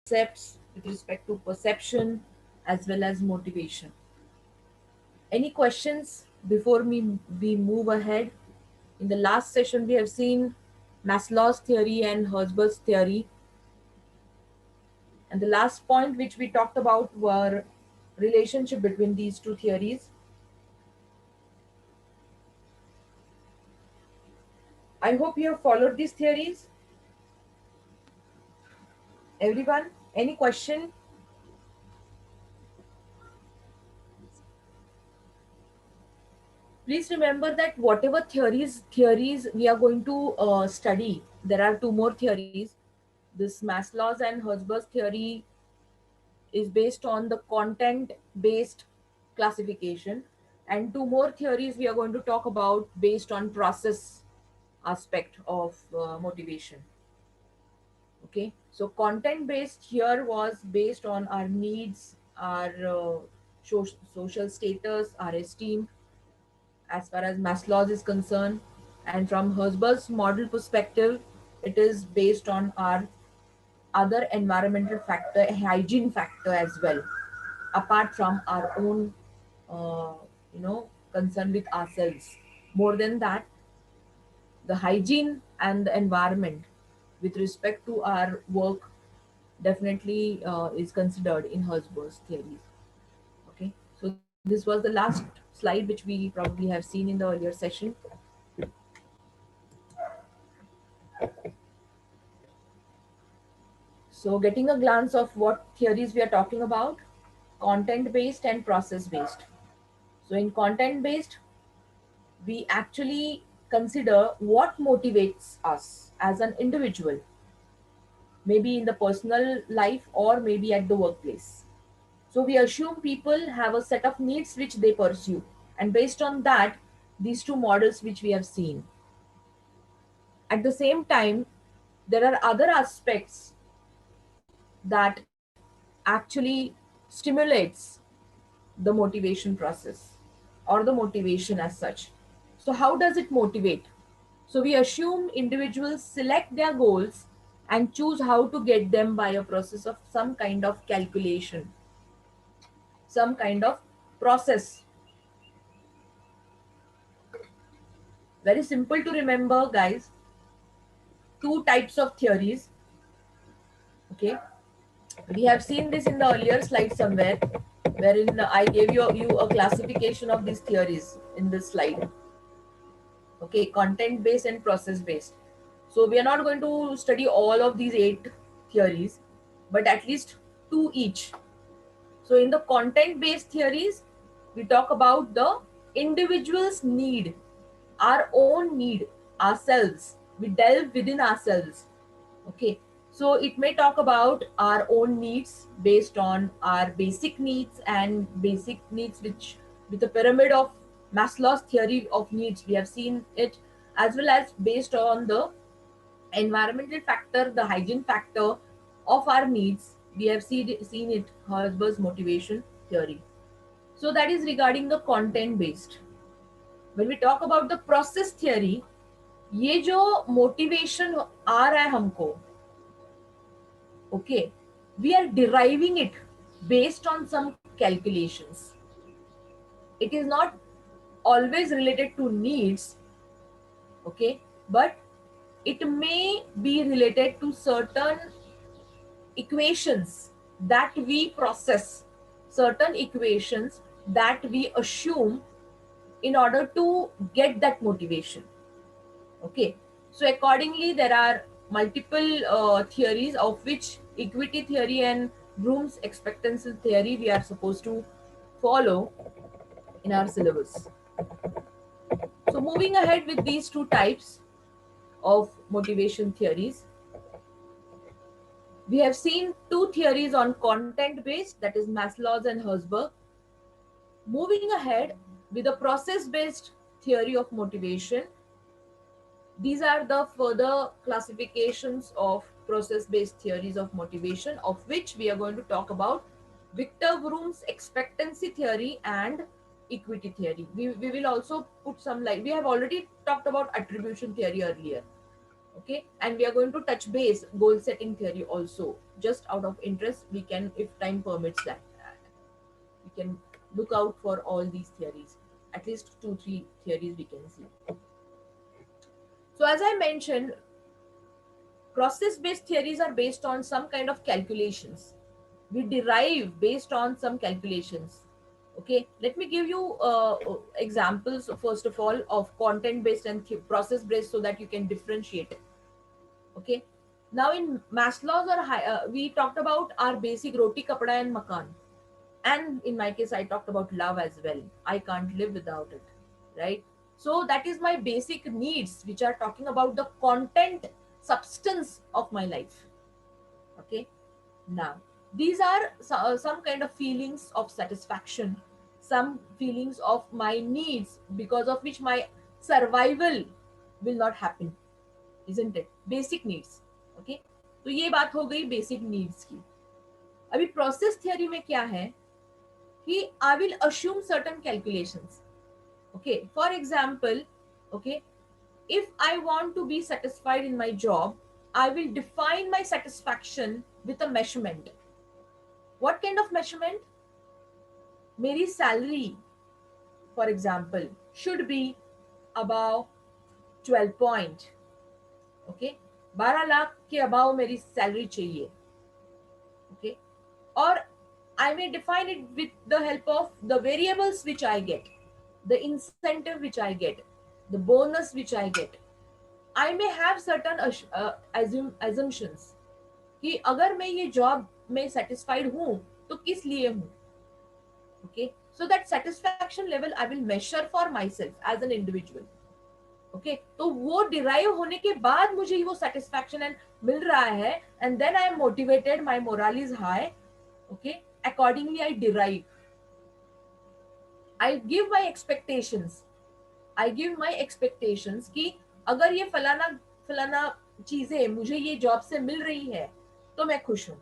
concepts with respect to perception as well as motivation. Any questions before we move ahead? In the last session, we have seen Maslow's theory and Herzberg's theory. And the last point which we talked about were relationship between these two theories. I hope you have followed these theories. Everyone, any question? Please remember that whatever theories we are going to study, there are two more theories. This Maslow's and Herzberg's theory is based on the content based classification, and two more theories we are going to talk about based on process aspect of motivation. Okay, so content based here was based on our needs, our social status, our esteem, as far as Maslow's is concerned. And from Herzberg's model perspective, it is based on our other environmental factor, hygiene factor as well, apart from our own, uh, concern with ourselves. More than that, the hygiene and the environment with respect to our work definitely is considered in Herzberg's theories. Okay, so this was the last slide which we probably have seen in the earlier session. So getting a glance of what theories we are talking about: content based and process based. So in content based, we actually consider what motivates us as an individual, maybe in the personal life or maybe at the workplace. So we assume people have a set of needs which they pursue, and based on that, these two models which we have seen. At the same time, there are other aspects that actually stimulates the motivation process or the motivation as such. So how does it motivate? So we assume individuals select their goals and choose how to get them by a process of some kind of calculation, some kind of process. Very simple to remember, guys. Two types of theories. Okay, we have seen this in the earlier slide somewhere, wherein I gave you a classification of these theories in this slide. Okay, content based and process based. So we are not going to study all of these 8 theories, but at least two each. So in the content based theories, we talk about the individual's need, our own need, ourselves. We delve within ourselves. Okay, so it may talk about our own needs based on our basic needs, and basic needs which, with a pyramid of Maslow's theory of needs, we have seen it, as well as based on the environmental factor, the hygiene factor of our needs. We have seen it, Herzberg's motivation theory. So that is regarding the content based. When we talk about the process theory, ये जो motivation आ रहा है हमको, okay, we are deriving it based on some calculations. It is not always related to needs, okay, but it may be related to certain equations that we process, certain equations that we assume in order to get that motivation. Okay, so accordingly, there are multiple theories, of which equity theory and Bloom's expectancy theory we are supposed to follow in our syllabus. So moving ahead with these two types of motivation theories, we have seen two theories on content based, that is Maslow's and Herzberg. Moving ahead with a process based theory of motivation, these are the further classifications of process based theories of motivation, of which we are going to talk about Victor Vroom's expectancy theory and equity theory. We will also put some light. We have already talked about attribution theory earlier. Okay, and we are going to touch base goal setting theory also just out of interest, we can, if time permits that, we can look out for all these theories. At least 2-3 theories we can see. So as I mentioned, process based theories are based on some kind of calculations. We derive based on some calculations. Okay, let me give you examples first of all of content based and process based, so that you can differentiate it. Okay, now in Maslow's or we talked about our basic roti kapda and makan, and in my case I talked about love as well. I can't live without it, right? So that is my basic needs, which are talking about the content, substance of my life. Okay, now these are some kind of feelings of satisfaction, some feelings of my needs, because of which my survival will not happen, isn't it? Basic needs. Okay, तो ये बात हो गई basic needs की. अभी process theory में क्या है कि I will assume certain calculations. Okay, for example, okay, if I want to be satisfied in my job, I will define my satisfaction with a measurement. What kind of measurement? मेरी salary, for example, should be above 12 point. Okay, 12 lakh के above मेरी salary चाहिए. Okay, or I may define it with the help of the variables which I get, the incentive which I get, the bonus which I get. I may have certain assumptions कि अगर मैं ये job में satisfied हूँ तो किस लिए हूँ. Okay, so that satisfaction level I will measure for myself as an individual. Okay, तो वो derive होने के बाद मुझे वो satisfaction and मिल रहा है, and then I am motivated, my morale is high. Okay, accordingly I derive. I give my expectations. I give my expectations कि अगर ये फलाना फलाना चीजें मुझे ये जॉब से मिल रही है तो मैं खुश हूँ.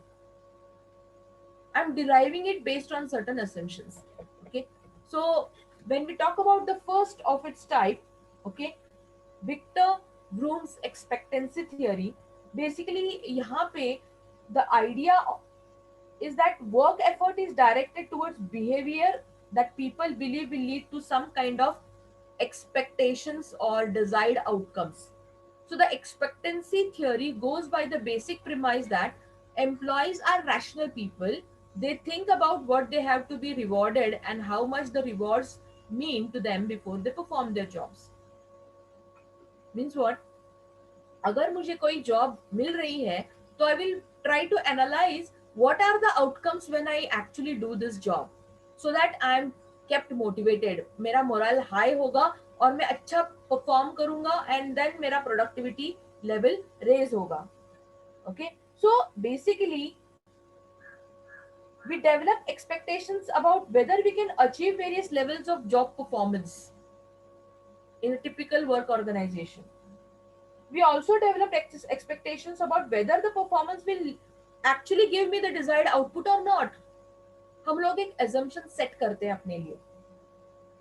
I'm deriving it based on certain assumptions. Okay, so when we talk about the first of its type, okay, Victor Vroom's expectancy theory, basically यहाँ पे the idea is that work effort is directed towards behavior that people believe will lead to some kind of expectations or desired outcomes. So the expectancy theory goes by the basic premise that employees are rational people. They think about what they have to be rewarded and how much the rewards mean to them before they perform their jobs. Means what? अगर मुझे कोई job मिल रही है तो I will try to analyse what are the outcomes when I actually do this job, so that I am kept motivated, मेरा moral high होगा और मैं अच्छा परफॉर्म करूंगा, एंड देन मेरा प्रोडक्टिविटी लेवल रेज होगा. Okay, so basically we develop expectations about whether we can achieve various levels of job performance in a typical work organization. We also develop expectations about whether the performance will actually give me the desired output or not. हम लोग एक assumption set करते हैं अपने लिए.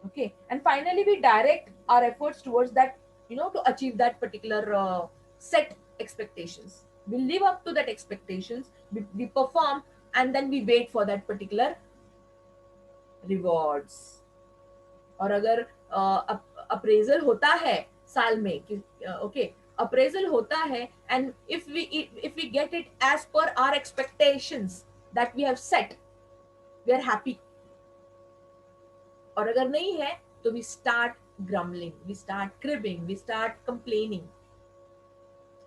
Okay, and finally we direct our efforts towards that, to achieve that particular set expectations. We live up to that expectations, we perform, and then we wait for that particular rewards. और अगर appraisal होता है साल में कि okay appraisal होता है, and if we get it as per our expectations that we have set, we are happy. और अगर नहीं है तो we start grumbling, we start cribbing, we start complaining,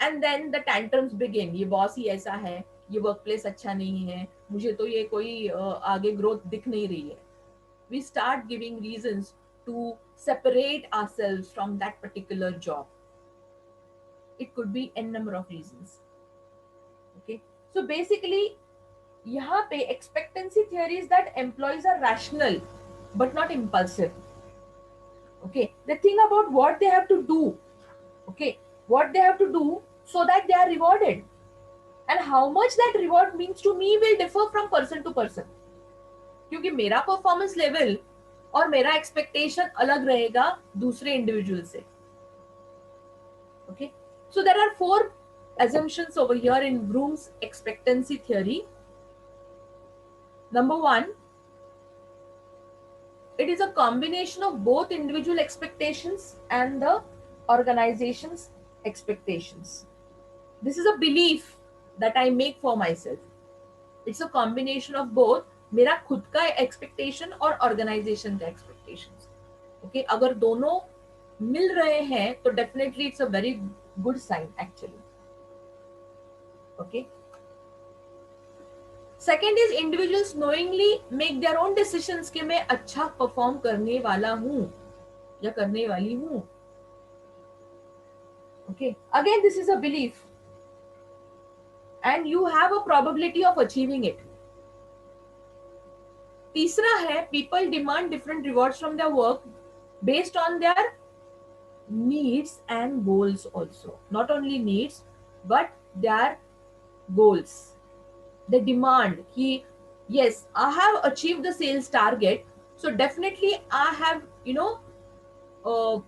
and then the tantrums begin. ये boss ही ऐसा है, ये वर्क प्लेस अच्छा नहीं है, मुझे तो ये कोई आगे ग्रोथ दिख नहीं रही है. We start giving reasons to separate ourselves from that particular job. It could be n number of reasons. Okay, so basically यहाँ पे expectancy theory is that employees are rational but not impulsive. Okay, they think about what they have to do. Okay, what they have to do so that they are rewarded, and how much that reward means to me will differ from person to person. क्योंकि मेरा performance level और मेरा expectation अलग रहेगा दूसरे individual से. Okay, so there are 4 assumptions over here in Bloom's expectancy theory. Number one, it is a combination of both individual expectations and the organization's expectations. This is a belief that I make for myself. It's a combination of both मेरा खुद का expectation और organization का expectations. Okay, अगर दोनों मिल रहे हैं तो definitely it's a very good sign actually. Okay. Second is individuals knowingly make their own decisions कि मैं अच्छा परफॉर्म करने वाला हूं या करने वाली हूं. Okay, again this is a belief and you have a probability of achieving it. तीसरा है people demand different rewards from their work based on their needs and goals also. Not only needs but their goals. They demand ki yes, I have achieved the sales target, so definitely I have, uh,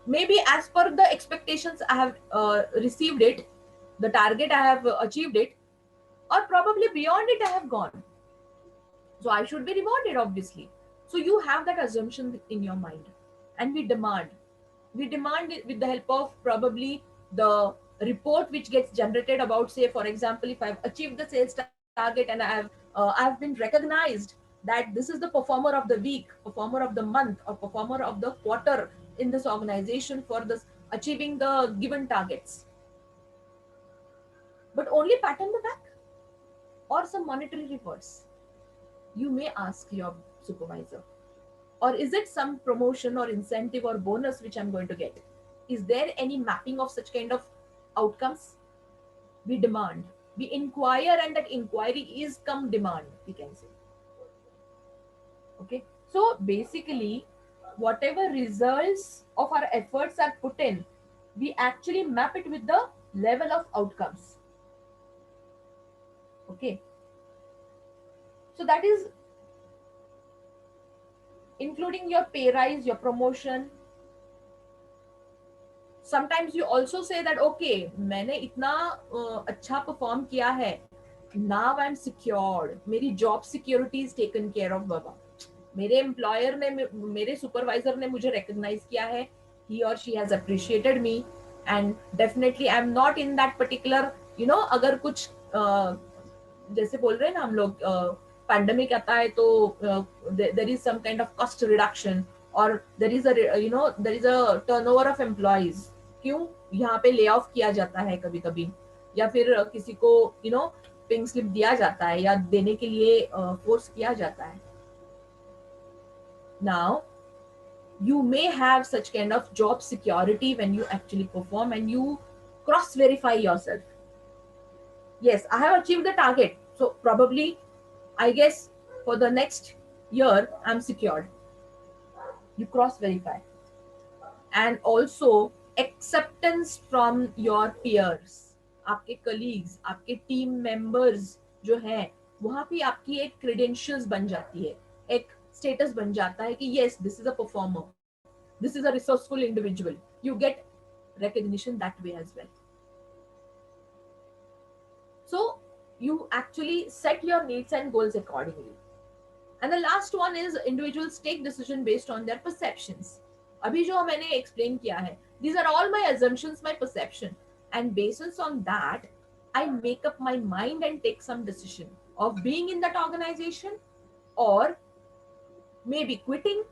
maybe as per the expectations I have received it, the target I have achieved it, or probably beyond it I have gone, so I should be rewarded obviously. So you have that assumption in your mind, and we demand it with the help of probably the report which gets generated about, say for example, if I've achieved the sales target and I've been recognized that this is the performer of the week, performer of the month, or performer of the quarter in this organization for this achieving the given targets, but only pat on the back or some monetary rewards, you may ask your supervisor. Or is it some promotion or incentive or bonus which I'm going to get? Is there any mapping of such kind of outcomes? We demand, we inquire, and that inquiry is come demand, we can say. Okay, so basically, whatever results of our efforts are put in, we actually map it with the level of outcomes. Okay, so that is including your pay rise, your promotion. Sometimes you also say that okay, मैंने इतना अच्छा perform किया है, now I'm secured, मेरी job security is taken care of बाबा. मेरे employer ने, मेरे supervisor ने मुझे रिकॉग्नाइज किया है, he or she has appreciated me, and definitely I'm not in that particular, अगर कुछ जैसे बोल रहे हैं ना हम लोग, पैंडेमिक आता है तो there is some kind of cost reduction, or there is a turnover of employees. क्यों यहाँ पे ले ऑफ किया जाता है कभी कभी, या फिर किसी को पिंक स्लिप दिया जाता है या देने के लिए फोर्स किया जाता है. Now, you may have such kind of job security when you actually perform and you cross verify yourself. Yes, I have achieved the target, so probably I guess for the next year I'm secured. You cross verify. And also acceptance from your peers, आपके colleagues, आपके team members जो हैं, वहां पे आपकी एक credentials बन जाती है, एक status बन जाता है कि yes, this is a performer, this is a resourceful individual. You get recognition that way as well. So you actually set your needs and goals accordingly. And the last one is individuals take decision based on their perceptions. अभी जो मैंने explain किया है, these are all my assumptions, my perception, and based on that I make up my mind and take some decision of being in that organization, or maybe quitting,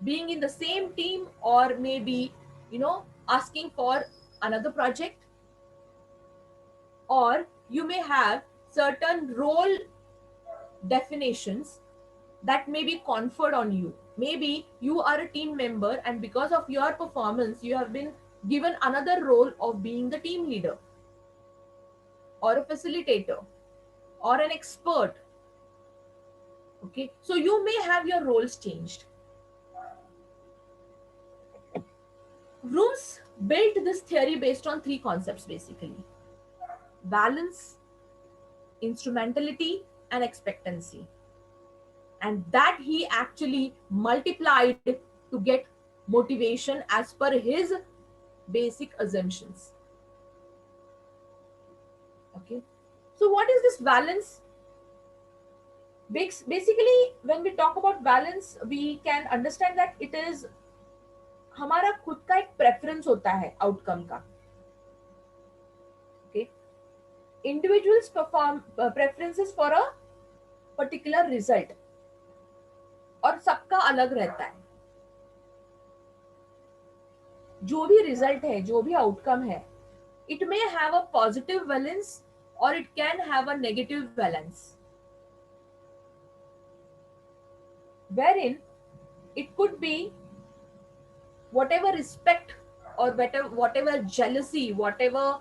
being in the same team, or maybe asking for another project. Or you may have certain role definitions that may be conferred on you. Maybe you are a team member and because of your performance you have been given another role of being the team leader, or a facilitator, or an expert. Okay, so you may have your roles changed. Rooms built this theory based on three concepts basically: balance, instrumentality, and expectancy. And that he actually multiplied to get motivation as per his basic assumptions. Okay. So what is this balance? Basically, when we talk about balance, we can understand that it is हमारा खुद का एक preference होता है outcome का. Okay. Individuals perform preferences for a particular result और सबका अलग रहता है. जो भी रिजल्ट है, जो भी आउटकम है, it may have a positive valence or it can have a negative valence, wherein it could be whatever respect or whatever jealousy, whatever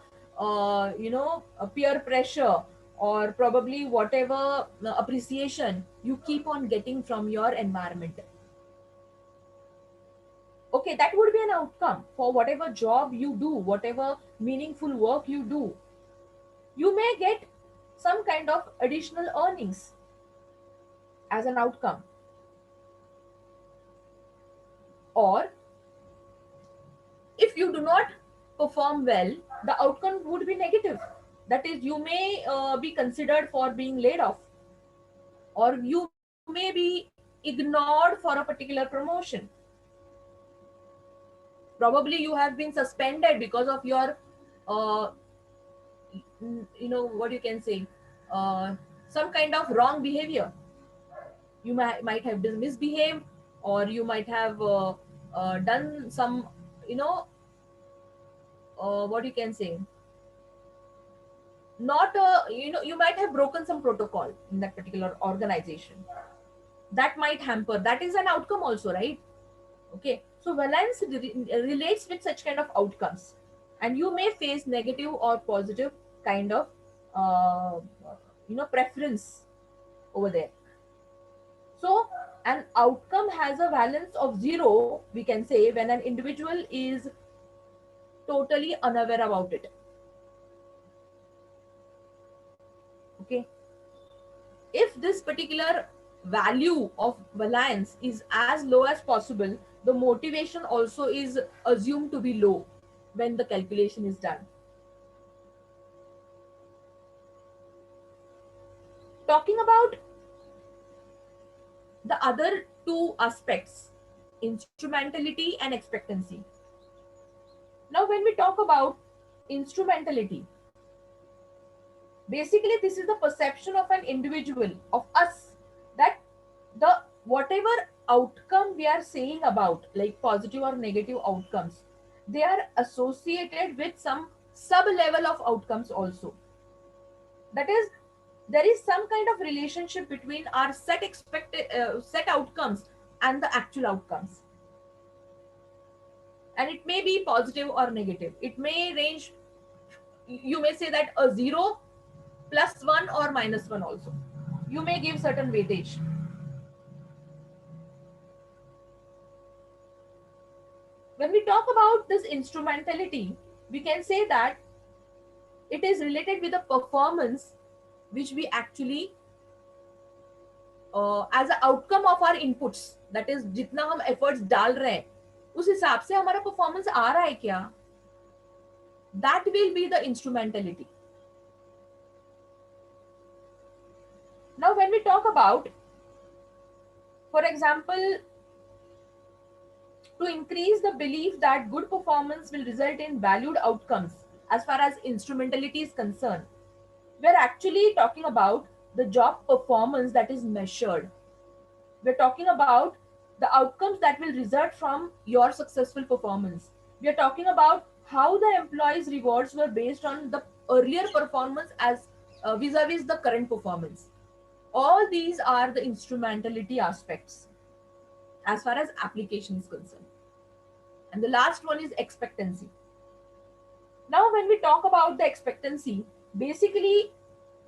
peer pressure, or probably whatever appreciation you keep on getting from your environment. Okay, that would be an outcome for whatever job you do, whatever meaningful work you do. You may get some kind of additional earnings as an outcome, or if you do not perform well, the outcome would be negative. That is, you may be considered for being laid off, or you may be ignored for a particular promotion. Probably you have been suspended because of your uh, what you can say, uh, some kind of wrong behavior. You might have misbehaved, or you might have done some, you know what you can say, not you might have broken some protocol in that particular organization. That might hamper, that is an outcome also, right? Okay, so valence relates with such kind of outcomes, and you may face negative or positive kind of uh, preference over there. So an outcome has a valence of zero, we can say, when an individual is totally unaware about it. Okay, if this particular value of valence is as low as possible, the motivation also is assumed to be low when the calculation is done. Talking about the other two aspects, instrumentality and expectancy. Now, when we talk about instrumentality, basically this is the perception of an individual, of us, that the whatever outcome we are saying about, like positive or negative outcomes, they are associated with some sub level of outcomes also. That is, there is some kind of relationship between our set outcomes and the actual outcomes, and it may be positive or negative. It may range, you may say that a 0 plus 1 or minus 1 also. You may give certain weightage. When we talk about this instrumentality, we can say that it is related with the performance which we actually as an outcome of our inputs, that is जितना हम efforts डाल रहे हैं उस हिसाब से हमारा performance आ रहा है क्या, that will be the instrumentality. Now when we talk about, for example, to increase the belief that good performance will result in valued outcomes as far as instrumentality is concerned, we're actually talking about the job performance that is measured. We're talking about the outcomes that will result from your successful performance. We are talking about how the employees' rewards were based on the earlier performance as vis-a-vis the current performance. All these are the instrumentality aspects as far as application is concerned. And the last one is expectancy. Now, when we talk about the expectancy, basically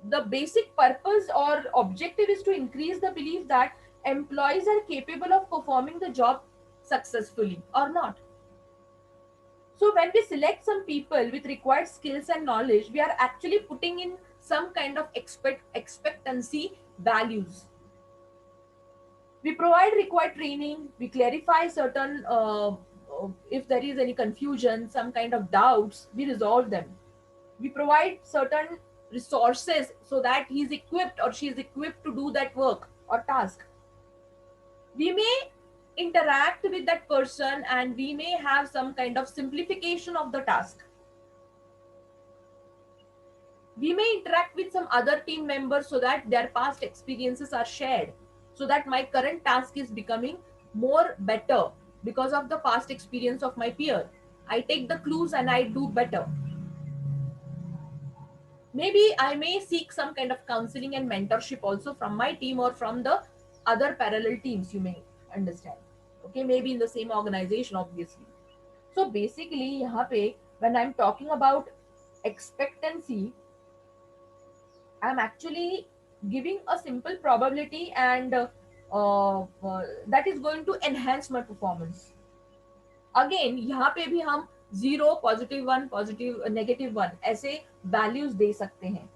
the basic purpose or objective is to increase the belief that employees are capable of performing the job successfully or not. So when we select some people with required skills and knowledge, we are actually putting in some kind of expectancy values. We provide required training, we clarify certain, if there is any confusion, some kind of doubts, we resolve them. We provide certain resources so that he's equipped or she's equipped to do that work or task. We may interact with that person and we may have some kind of simplification of the task. We may interact with some other team members so that their past experiences are shared, so that my current task is becoming more better because of the past experience of my peer. I take the clues and I do better. Maybe I may seek some kind of counseling and mentorship also from my team or from the other parallel teams, you may understand. Okay, maybe in the same organization, obviously. So basically यहाँ पे when I'm talking about expectancy, I'm actually giving a simple probability and that is going to enhance my performance. Again यहाँ पे भी हम 0, +1, positive -1 ऐसे values दे सकते हैं.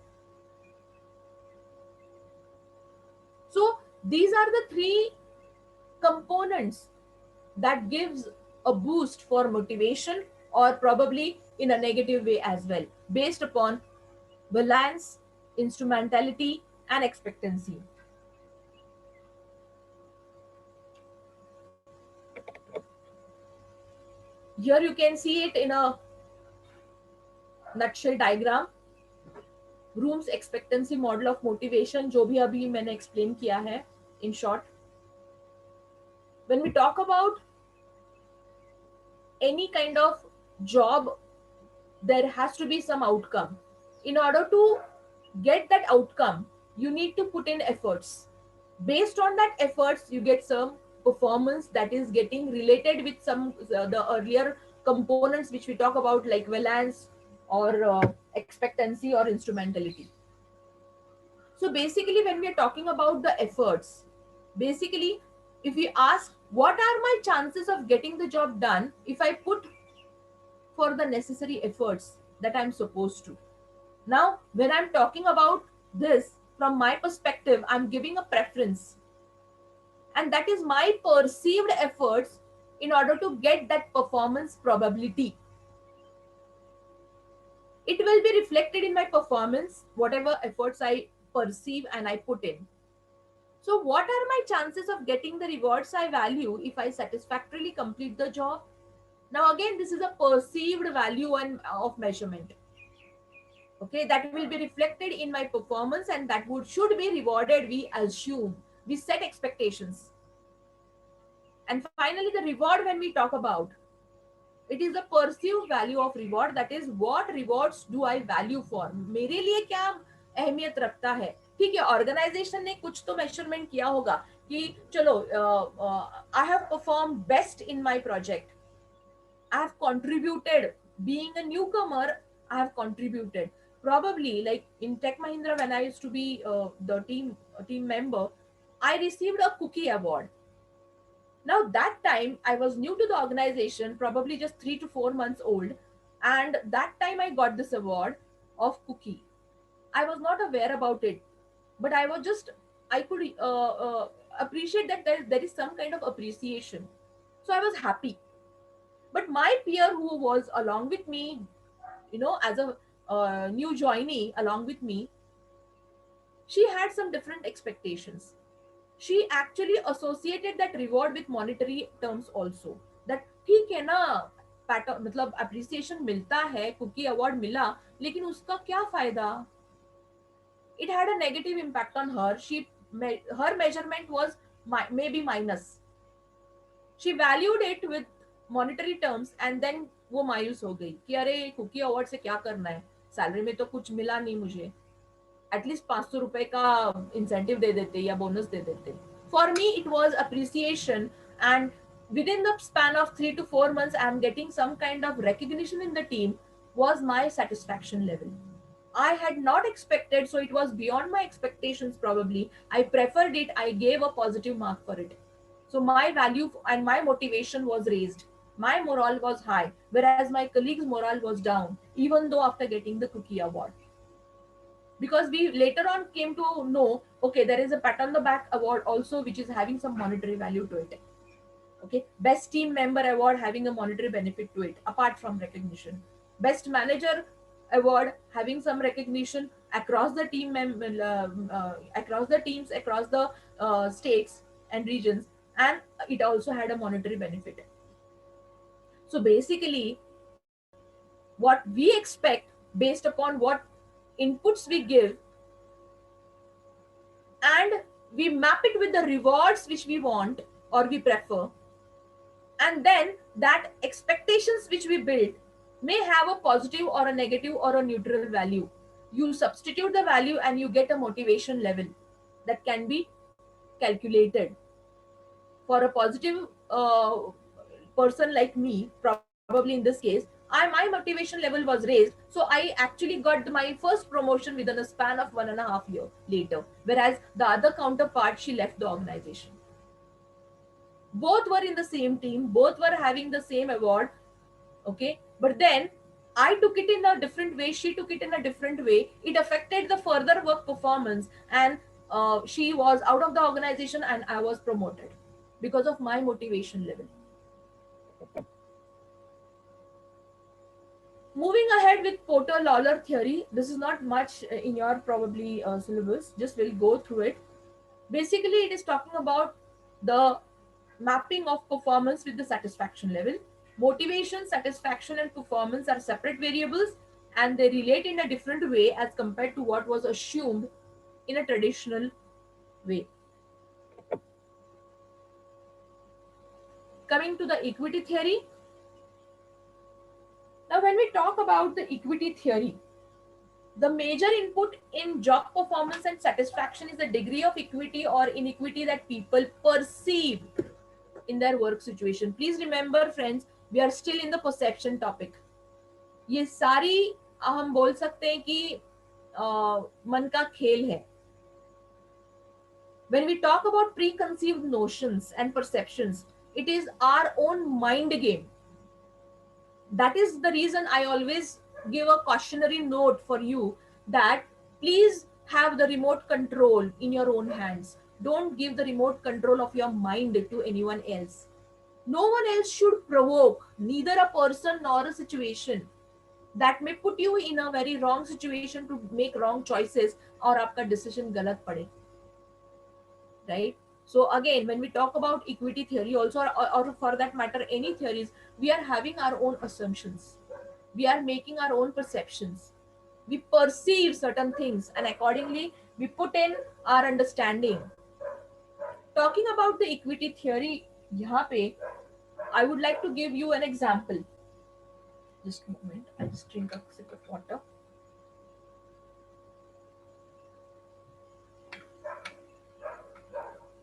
So these are the three components that gives a boost for motivation, or probably in a negative way as well, based upon balance, instrumentality, and expectancy. Here you can see it in a nutshell diagram. Room's expectancy model of motivation, जो भी अभी मैंने explain किया है in short. When we talk about any kind of job, there has to be some outcome. In order to get that outcome, you need to put in efforts. Based on that efforts, you get some performance that is getting related with some the earlier components which we talk about, like valence or expectancy or instrumentality. So basically when we are talking about the efforts, basically if we ask what are my chances of getting the job done if I put for the necessary efforts that I'm supposed to. Now, when I'm talking about this from my perspective, I'm giving a preference, and that is my perceived efforts in order to get that performance probability. It will be reflected in my performance, whatever efforts I perceive and I put in. So, what are my chances of getting the rewards I value if I satisfactorily complete the job? Now, again, this is a perceived value and of measurement. Okay, that will be reflected in my performance, and that would should be rewarded. We assume, we set expectations, and finally, the reward when we talk about it is the perceived value of reward. That is, what rewards do I value for? मेरे लिए क्या अहमियत रखता है? ठीक है, organisation ने कुछ तो मेजरमेंट किया होगा कि चलो I have perform best in my project, I have contributed. Being a newcomer, I have contributed. Probably, like in Tech Mahindra, when I used to be the team member, I received a cookie award. Now that time I was new to the organization, probably just 3 to 4 months old, and that time I got this award of cookie. I was not aware about it, but I could appreciate that there is some kind of appreciation. So I was happy. But my peer who was along with me, as a new joinee along with me, she had some different expectations. She actually associated that reward with monetary terms also. That ठीक है ना, pattern मतलब appreciation मिलता है, cookie award मिला, लेकिन उसका क्या फायदा? It had a negative impact on her. Her measurement was maybe minus. She valued it with monetary terms, and then वो मायूस हो गई कि अरे कुकी अवार्ड से क्या करना है, सैलरी में तो कुछ मिला नहीं मुझे, एटलीस्ट 500 रुपए का इंसेंटिव दे देते या बोनस दे देते. For me it was appreciation, and within the span of 3 to 4 months I'm getting some kind of recognition in the team was my satisfaction level. I had not expected, so it was beyond my expectations. Probably I preferred it, I gave a positive mark for it. So my value and my motivation was raised, my morale was high, whereas my colleagues morale was down, even though after getting the cookie award. Because we later on came to know, okay, there is a pat on the back award also which is having some monetary value to it. Okay, best team member award having a monetary benefit to it apart from recognition. Best manager award, having some recognition across the across the teams, across the states and regions, and it also had a monetary benefit. So basically, what we expect based upon what inputs we give, and we map it with the rewards which we want or we prefer, and then that expectations which we build may have a positive or a negative or a neutral value. You substitute the value and you get a motivation level that can be calculated. For a positive person like me, probably in this case, my motivation level was raised, so I actually got my first promotion within a span of 1.5 year later, whereas the other counterpart, she left the organization. Both were in the same team, both were having the same award, okay, but then I took it in a different way, she took it in a different way. It affected the further work performance, and she was out of the organization and I was promoted because of my motivation level. Moving ahead with Porter Lawler theory, this is not much in your probably syllabus, just we'll go through it. Basically, it is talking about the mapping of performance with the satisfaction level. Motivation, satisfaction, and performance are separate variables, and they relate in a different way as compared to what was assumed in a traditional way. Coming to the equity theory. Now, when we talk about the equity theory, the major input in job performance and satisfaction is the degree of equity or inequity that people perceive in their work situation. Please remember, friends, we are still in the perception topic. ये सारी हम बोल सकते हैं कि मन का खेल है. When we talk about preconceived notions and perceptions, it is our own mind game. That is the reason I always give a cautionary note for you that please have the remote control in your own hands. Don't give the remote control of your mind to anyone else. No one else should provoke neither a person nor a situation that may put you in a very wrong situation to make wrong choices or आपका decision गलत पड़े, right? So again, when we talk about equity theory also, or for that matter any theories, we are having our own assumptions, we are making our own perceptions, we perceive certain things and accordingly we put in our understanding. Talking about the equity theory, यहाँ पे I would like to give you an example. Just a moment, I'll just drink a sip of water.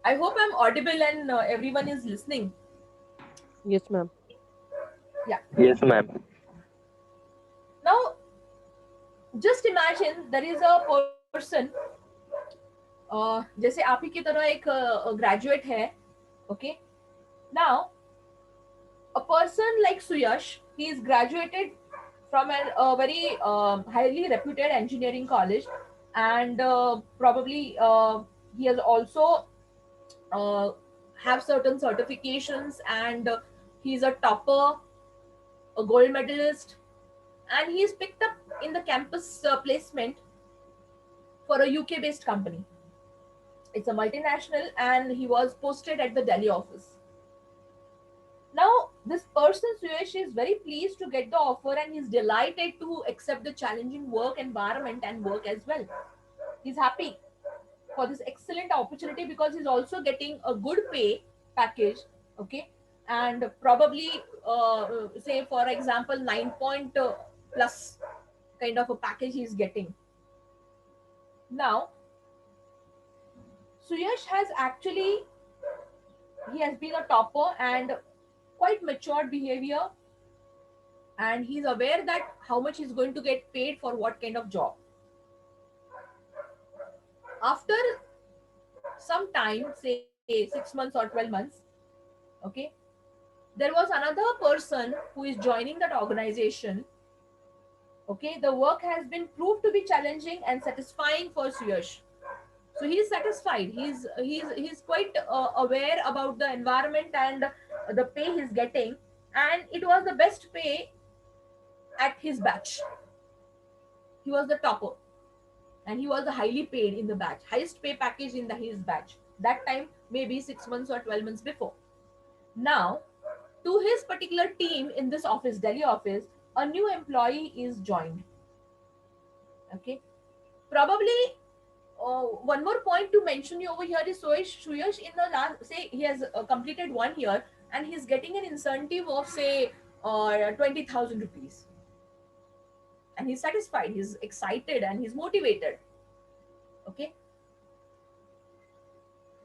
I hope I'm audible and everyone is listening. Yes, ma'am. Yeah. Yes, ma'am. Now, just imagine there is a person, जैसे आप ही की तरह एक graduate है, okay? Now, a person like Suyash, he is graduated from a very highly reputed engineering college, and probably he has also uh, have certain certifications, and he's a topper, a gold medalist, and he's picked up in the campus placement for a UK based company. It's a multinational, and he was posted at the Delhi office. Now, this person, Suyesh, is very pleased to get the offer and he's delighted to accept the challenging work environment and work as well. He's happy for this excellent opportunity because he's also getting a good pay package, okay? And probably, say, for example, 9 point plus kind of a package he's getting. Now, Suyash has actually, he has been a topper and quite matured behavior, and he's aware that how much he's going to get paid for what kind of job. After some time, say 6 months or 12 months, okay, there was another person who is joining that organization. Okay, the work has been proved to be challenging and satisfying for Suyash. So he is satisfied. He's quite aware about the environment and the pay he's getting, and it was the best pay at his batch. he was the topper, and he was the highly paid in the batch, highest pay package in his batch. That time, maybe 6 months or 12 months before. Now, to his particular team in this office, Delhi office, a new employee is joined. Okay, probably one more point to mention you over here is Suyash in the last, say he has completed 1 year and he's getting an incentive of say 20,000 rupees, and he's satisfied, he's excited, and he's motivated. Okay,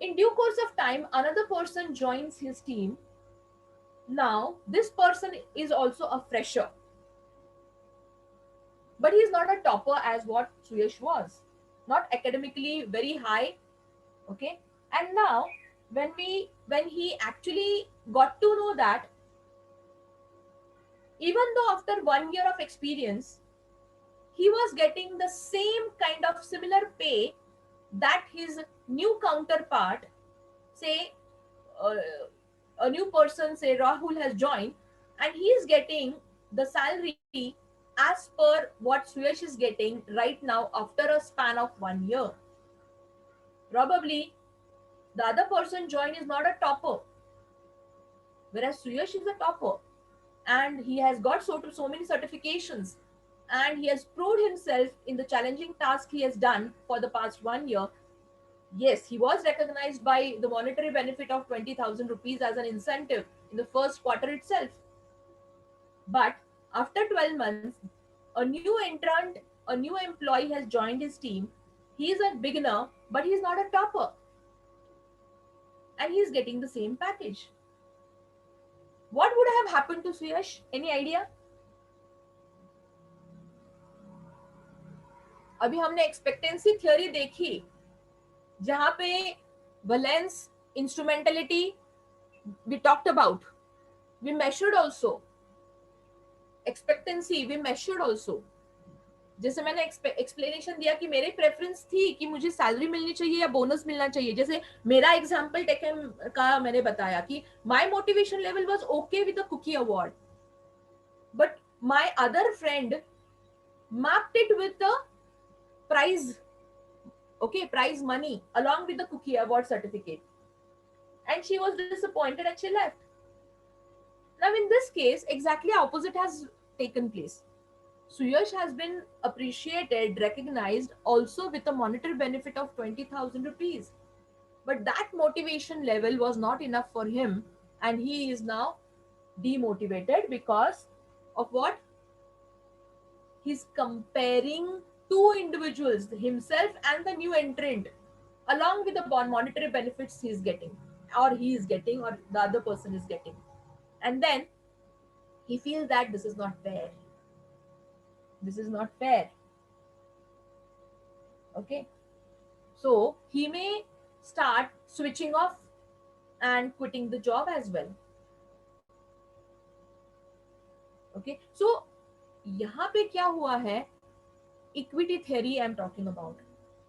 in due course of time, another person joins his team. Now, this person is also a fresher, but he's not a topper as what Suyash was, not academically very high. Okay, and now when he actually got to know that even though after 1 year of experience he was getting the same kind of similar pay that his new counterpart, say uh, a new person, say Rahul, has joined, and he is getting the salary as per what Suyash is getting right now after a span of 1 year. Probably the other person joined is not a topper, whereas Suyash is a topper, and he has got so many certifications, and he has proved himself in the challenging task he has done for the past 1 year. Yes, he was recognized by the monetary benefit of 20,000 rupees as an incentive in the first quarter itself. But after 12 months, a new entrant, a new employee has joined his team. He is a beginner, but he is not a topper, and he is getting the same package. What would have happened to Suyash? Any idea? अभी हमने expectancy theory देखी, जहां पे valence, इंस्ट्रूमेंटलिटी we talked about, we measured also expectancy, we measured also. जैसे मैंने explanation दिया कि मेरी प्रेफरेंस थी कि मुझे सैलरी मिलनी चाहिए या बोनस मिलना चाहिए. जैसे मेरा एग्जांपल टेकन का मैंने बताया कि my motivation level was okay with the cookie award, but my other friend mapped it with the prize, okay, prize money along with the cookie award certificate, and she was disappointed and she left. Now in this case, exactly opposite has taken place. Suyash has been appreciated, recognized also with a monetary benefit of 20,000 rupees, but that motivation level was not enough for him, and he is now demotivated because of what? He's comparing two individuals, himself and the new entrant, along with the monetary benefits he's getting, or he is getting, or the other person is getting. And then he feels that this is not fair. This is not fair. Okay. So he may start switching off and quitting the job as well. Okay. So यहाँ पे क्या हुआ है? Equity theory I'm talking about.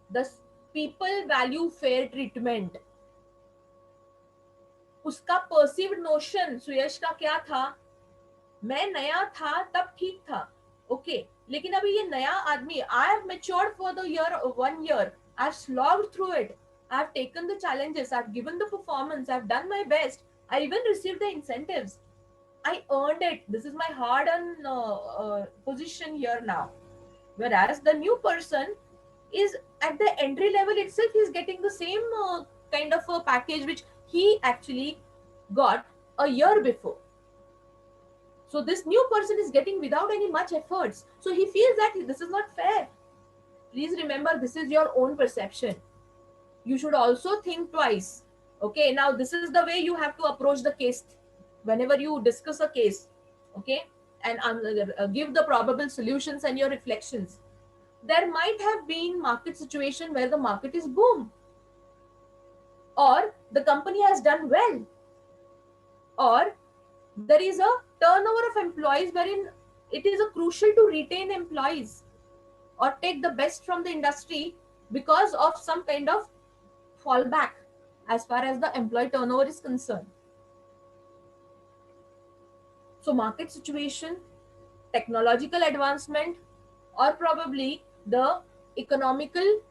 The people value fair treatment. उसका perceived notion सुयश का क्या था? मैं नया था तब ठीक था, ओके, लेकिन अभी ये नया आदमी, I have matured for the year 1 year, I have slogged through it, I have taken the challenges, I have given the performance, I have done my best, I even received the incentives, I earned it, this is my hard earned position here now. Whereas the new person is at the entry level itself, he is getting the same kind of a package which he actually got a year before. So this new person is getting without any much efforts. So he feels that this is not fair. Please remember, this is your own perception. You should also think twice. Okay, now this is the way you have to approach the case whenever you discuss a case. Okay, and give the probable solutions and your reflections. There might have been market situation where the market is boom, or the company has done well, or there is a turnover of employees wherein it is a crucial to retain employees or take the best from the industry because of some kind of fallback as far as the employee turnover is concerned. So market situation, technological advancement, or probably the economical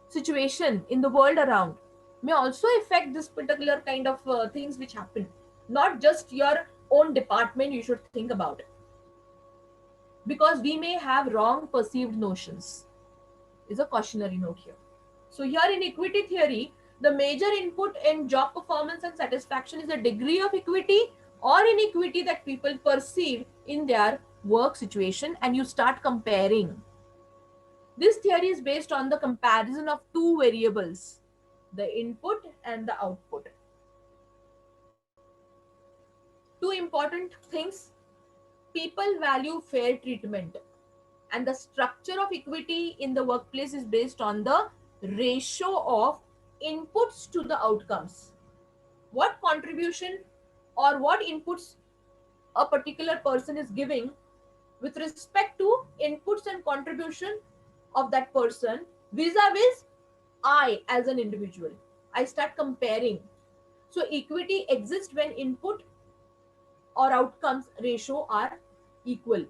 situation in the world around may also affect this particular kind of things which happen. Not just your own department you should think about, because we may have wrong perceived notions, is a cautionary note here. So here in equity theory, the major input in job performance and satisfaction is the degree of equity or inequity that people perceive in their work situation, and you start comparing. This theory is based on the comparison of two variables, the input and the output. Two important things: people value fair treatment, and the structure of equity in the workplace is based on the ratio of inputs to the outcomes. What contribution or what inputs a particular person is giving with respect to inputs and contribution of that person vis-a-vis I as an individual. I start comparing. So equity exists when input or outcomes ratio are equal.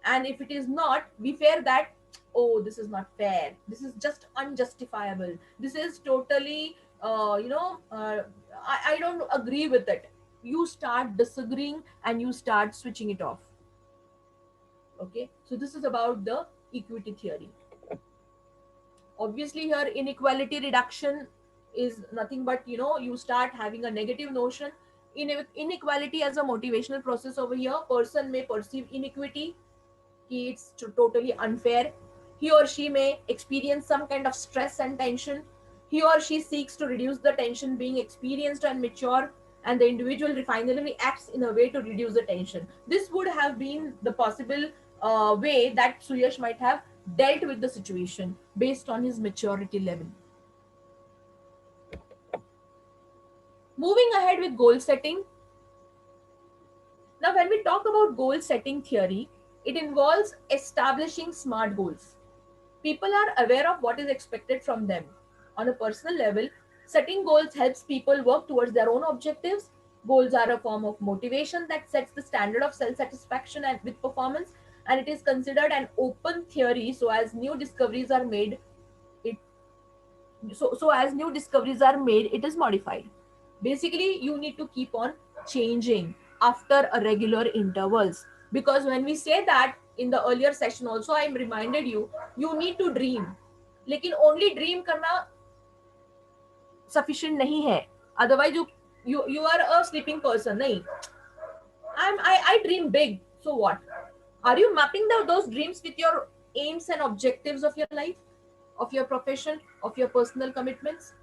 And if it is not, we fear that, oh, this is not fair, this is just unjustifiable, this is totally I don't agree with it. You start disagreeing and you start switching it off. Okay, so this is about the equity theory. Obviously here inequality reduction is nothing but, you start having a negative notion. Inequality as a motivational process over here, person may perceive inequity, it's totally unfair. He or she may experience some kind of stress and tension. He or she seeks to reduce the tension being experienced and mature, and the individual finally acts in a way to reduce the tension. This would have been the possible way that Suyash might have dealt with the situation based on his maturity level. Moving ahead with goal setting. Now, when we talk about goal setting theory, it involves establishing smart goals. People are aware of what is expected from them. On a personal level, setting goals helps people work towards their own objectives. Goals are a form of motivation that sets the standard of self satisfaction and with performance, and it is considered an open theory. So as new discoveries are made, it as new discoveries are made, it is modified. Basically, you need to keep on changing after a regular intervals, because when we say that in the earlier session also I reminded you, you need to dream, लेकिन only dream करना sufficient नहीं है. Otherwise you are a sleeping person. नहीं, I dream big, so what? Are you mapping those dreams with your aims and objectives of your life, of your profession, of your personal commitments?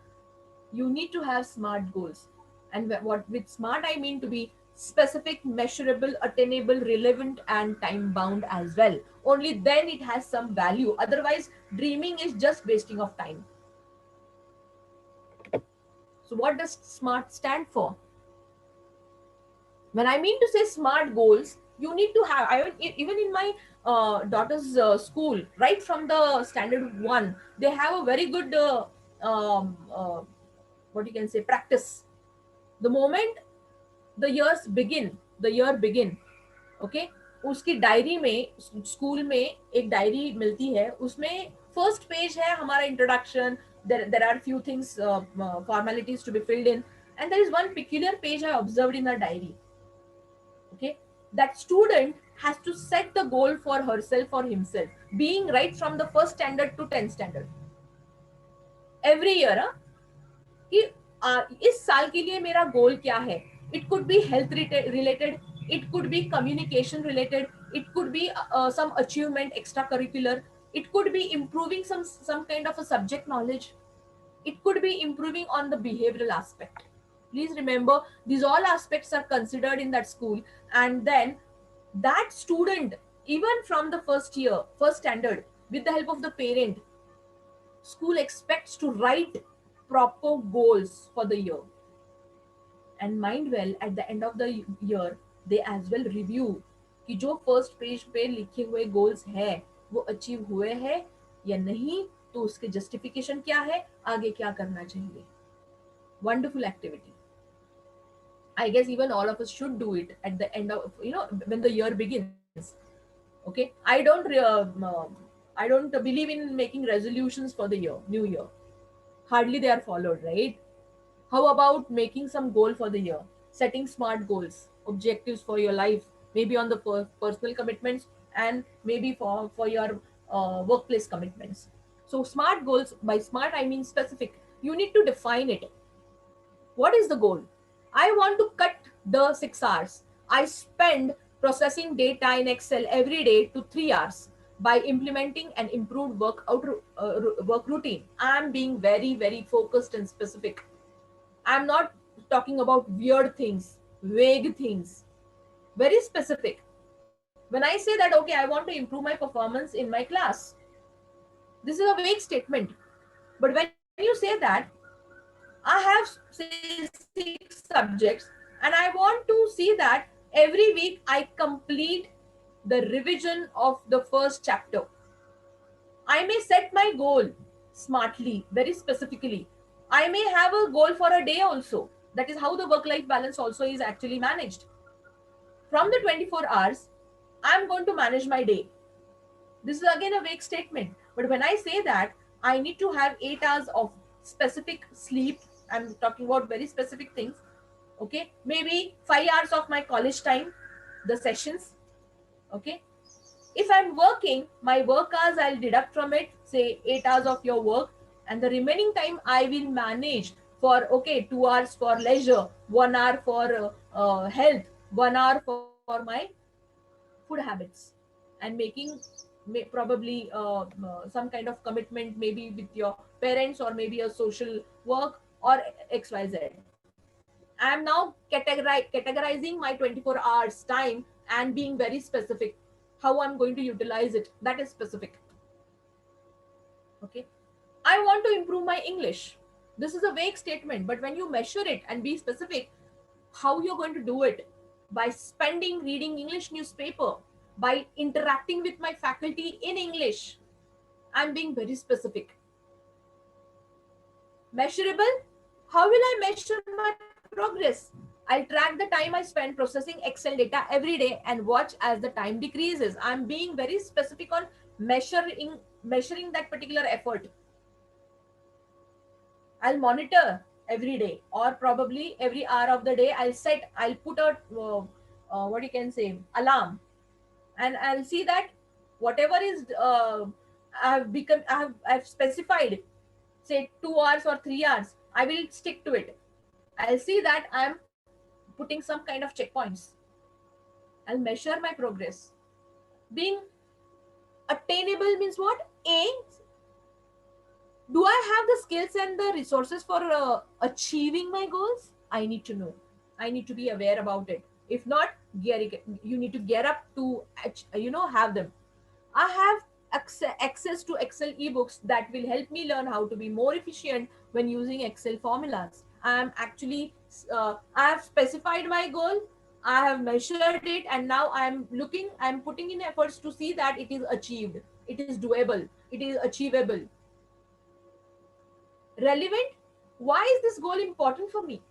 You need to have smart goals. And what with smart I mean to be specific, measurable, attainable, relevant, and time bound as well. Only then it has some value. Otherwise, dreaming is just wasting of time. So what does smart stand for? When I mean to say smart goals, you need to have, even in my daughter's school, right from the standard one, they have a very good um, uh, what you can say, practice. The moment the year begin, okay, उसकी diary में, school में एक diary मिलती है, उसमें first page है हमारा introduction. There are few things, formalities to be filled in, and there is one peculiar page I observed in her diary. Okay, that student has to set the goal for herself or himself, being right from the first standard to 10th standard every year. कि इस साल के लिए मेरा गोल क्या है. It could be health related, it could be communication related, it could be some achievement extra curricular, it could be improving some kind of a subject knowledge, it could be improving on the behavioral aspect. Please remember, these all aspects are considered in that school. And then that student, even from the first year, first standard, with the help of the parent, school expects to write proper goals for the year. And mind well, at the end of the year, they as well review कि जो first page पे लिखे हुए goals है वो achieve हुए हैं या नहीं, तो उसके जस्टिफिकेशन क्या है, आगे क्या करना चाहिए. Wonderful activity. I guess even all of us should do it at the end of, when the year begins. Okay, I don't believe in making resolutions for the new year. Hardly they are followed, right? How about making some goal for the year? Setting smart goals, objectives for your life, maybe on the personal commitments, and maybe for your workplace commitments. So smart goals, by smart I mean specific. You need to define it. What is the goal? I want to cut the 6 hours I spend processing data in Excel every day to 3 hours by implementing an improved work routine. I am being very, very focused and specific. I'm not talking about weird things, vague things, very specific. When I say that, okay, I want to improve my performance in my class, this is a vague statement. But when you say that, I have, say, 6 subjects and I want to see that every week I complete the revision of the first chapter. I may set my goal smartly, very specifically. I may have a goal for a day also. That is how the work life balance also is actually managed. From the 24 hours, I am going to manage my day. This is again a vague statement. But when I say that I need to have 8 hours of specific sleep, I'm talking about very specific things. Okay, maybe 5 hours of my college time, the sessions. Okay, if I'm working, my work hours I'll deduct from it, say 8 hours of your work, and the remaining time I will manage for, okay, 2 hours for leisure, 1 hour for health, 1 hour for my food habits, and making probably some kind of commitment, maybe with your parents or maybe a social work or XYZ. I'm now categorizing my 24 hours time and being very specific how I'm going to utilize it. That is specific. Okay. I want to improve my English. This is a vague statement, but when you measure it and be specific, how you're going to do it? By spending reading English newspaper, by interacting with my faculty in English. I'm being very specific. Measurable? How will I measure my progress? I'll track the time I spend processing Excel data every day and watch as the time decreases. I'm being very specific on measuring that particular effort. I'll monitor every day or probably every hour of the day. I'll put a what you can say alarm, and I'll see that whatever is I've specified, say 2 hours or 3 hours, I will stick to it. I'll see that I'm putting some kind of checkpoints. I'll measure my progress. Being attainable means what? A, do I have the skills and the resources for achieving my goals? I need to know. I need to be aware about it. If not, you need to get up to have them. I have access to Excel ebooks that will help me learn how to be more efficient when using Excel formulas. I have specified my goal, I have measured it, and now I'm putting in efforts to see that it is achieved. It is doable. It is achievable. Relevant? Why is this goal important for me?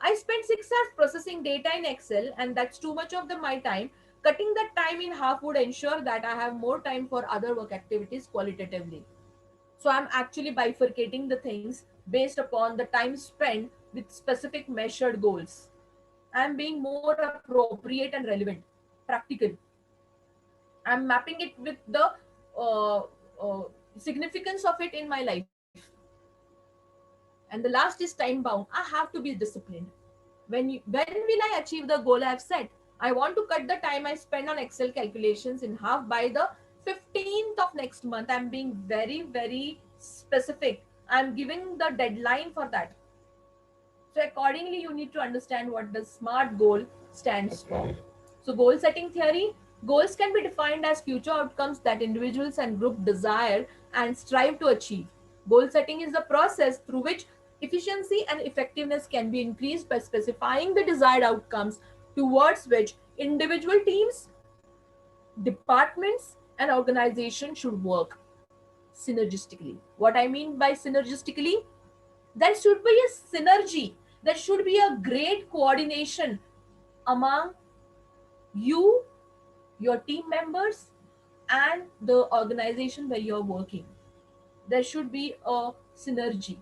I spent 6 hours processing data in Excel, and that's too much of my time. Cutting that time in half would ensure that I have more time for other work activities qualitatively. So I'm actually bifurcating the things based upon the time spent with specific measured goals. I'm being more appropriate and relevant, practical. I'm mapping it with the uh, uh, significance of it in my life. And the last is time bound. I have to be disciplined. When will I achieve the goal I have set? I want to cut the time I spend on Excel calculations in half by the 15th of next month. I'm being very, very specific. I'm giving the deadline for that. So accordingly, you need to understand what the SMART goal stands for. So goal setting theory, goals can be defined as future outcomes that individuals and group desire and strive to achieve. Goal setting is the process through which efficiency and effectiveness can be increased by specifying the desired outcomes towards which individual teams, departments, and organizations should work synergistically. What I mean by synergistically, there should be a synergy, there should be a great coordination among you, your team members, and the organization where you're working. There should be a synergy.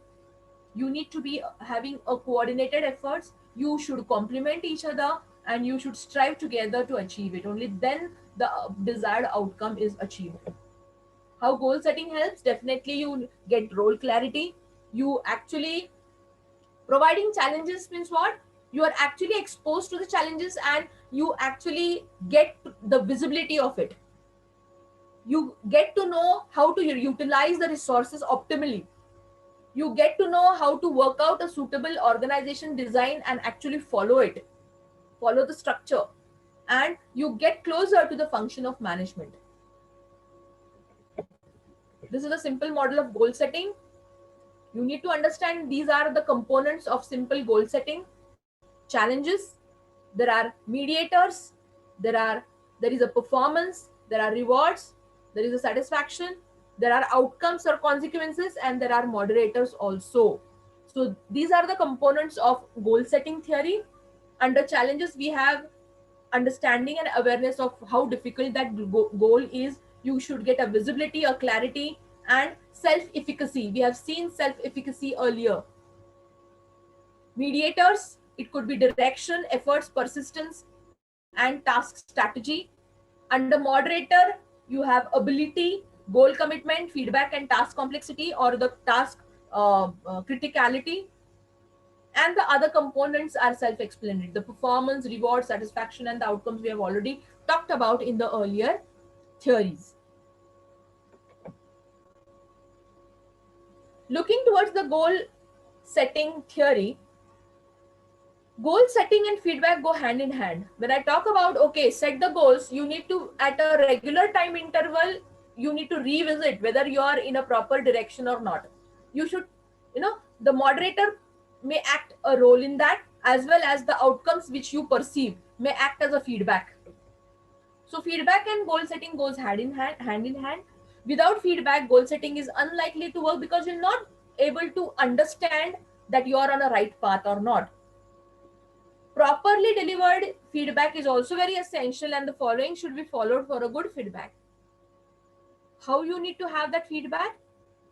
You need to be having a coordinated efforts. You should complement each other and you should strive together to achieve it. Only then the desired outcome is achieved. How goal setting helps? Definitely you get role clarity. You actually providing challenges means what? You are actually exposed to the challenges and you actually get the visibility of it. You get to know how to utilize the resources optimally. You get to know how to work out a suitable organization design and actually follow it, follow the structure, and you get closer to the function of management. This is a simple model of goal setting. You need to understand these are the components of simple goal setting. Challenges, there are mediators, there is a performance, there are rewards, there is a satisfaction, there are outcomes or consequences, and there are moderators also. So these are the components of goal setting theory. Under challenges we have understanding and awareness of how difficult that goal is. You should get a visibility, a clarity, and self efficacy. We have seen self efficacy earlier. Mediators, it could be direction, efforts, persistence, and task strategy. Under moderator, you have ability, goal commitment, feedback, and task complexity or the task criticality. And the other components are self-explanatory. The performance, reward, satisfaction, and the outcomes we have already talked about in the earlier theories. Looking towards the goal setting theory, goal setting and feedback go hand in hand. When I talk about, okay, set the goals, you need to, at a regular time interval, you need to revisit whether you are in a proper direction or not. You should, the moderator may act a role in that, as well as the outcomes which you perceive may act as a feedback. So feedback and goal setting goes hand in hand. Without feedback, goal setting is unlikely to work because you're not able to understand that you are on a right path or not. Properly delivered feedback is also very essential, and the following should be followed for a good feedback. How you need to have that feedback?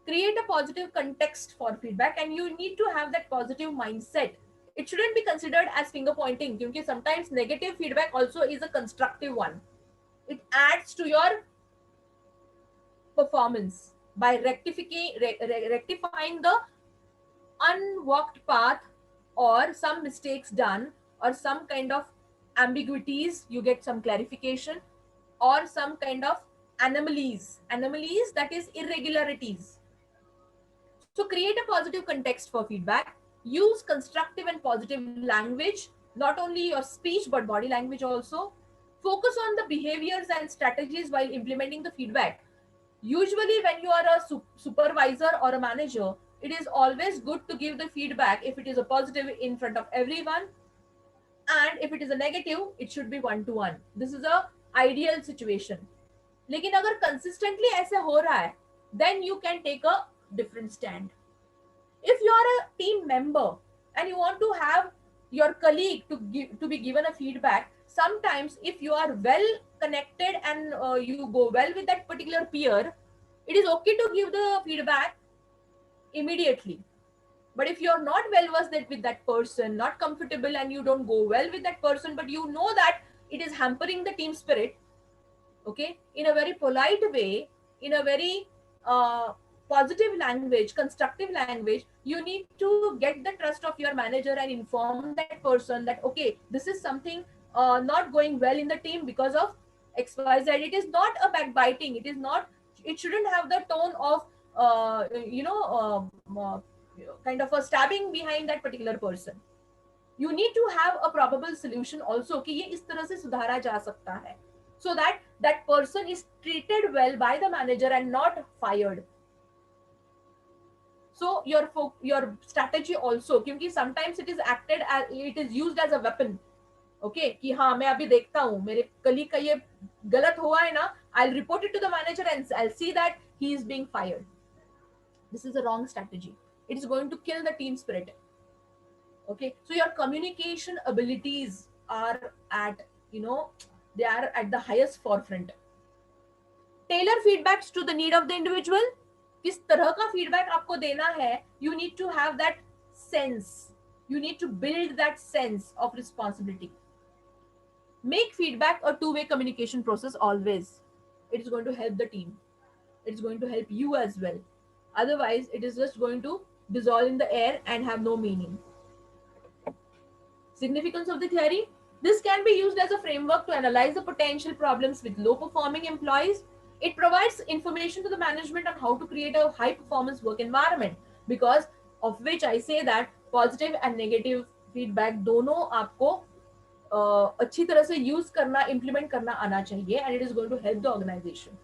Create a positive context for feedback, and you need to have that positive mindset. It shouldn't be considered as finger pointing, because sometimes negative feedback also is a constructive one. It adds to your performance by rectifying the unwalked path or some mistakes done or some kind of ambiguities, you get some clarification, or some kind of anomalies, that is irregularities. So create a positive context for feedback. Use constructive and positive language, not only your speech but body language also. Focus on the behaviors and strategies while implementing the feedback. Usually when you are a supervisor or a manager, it is always good to give the feedback if it is a positive in front of everyone, and if it is a negative, it should be one to one. This is a ideal situation. लेकिन अगर consistently ऐसे हो रहा है, then you can take a different stand. If you are a team member and you want to have your colleague to be given a feedback, sometimes if you are well connected and you go well with that particular peer, it is okay to give the feedback immediately. But if you're not well versed with that person, not comfortable, and you don't go well with that person, but you know that it is hampering the team spirit, okay, in a very polite way, in a very positive language, constructive language, you need to get the trust of your manager and inform that person that, okay, this is something not going well in the team because of XYZ. It is not a backbiting. It is not, it shouldn't have the tone of kind of a stabbing behind that particular person. You need to have a probable solution also कि ये इस तरह से सुधारा जा सकता है, so that that person is treated well by the manager and not fired. So your strategy also, क्योंकि sometimes it is acted as, it is used as a weapon. Okay, कि हाँ मैं अभी देखता हूँ मेरे colleague का ये गलत हुआ है ना, I'll report it to the manager and I'll see that he is being fired. This is a wrong strategy. It is going to kill the team spirit. Okay, so your communication abilities are at, they are at the highest forefront. Tailor feedbacks to the need of the individual. किस तरह का feedback आपको देना है, you need to have that sense, you need to build that sense of responsibility. Make feedback a two-way communication process always. It is going to help the team, it's going to help you as well. Otherwise it is just going to dissolve in the air and have no meaning. Significance of the theory. This can be used as a framework to analyze the potential problems with low performing employees. It provides information to the management on how to create a high performance work environment, because of which I say that positive and negative feedback दोनों आपको अच्छी तरह से use करना, implement करना आना चाहिए, and it is going to help the organization.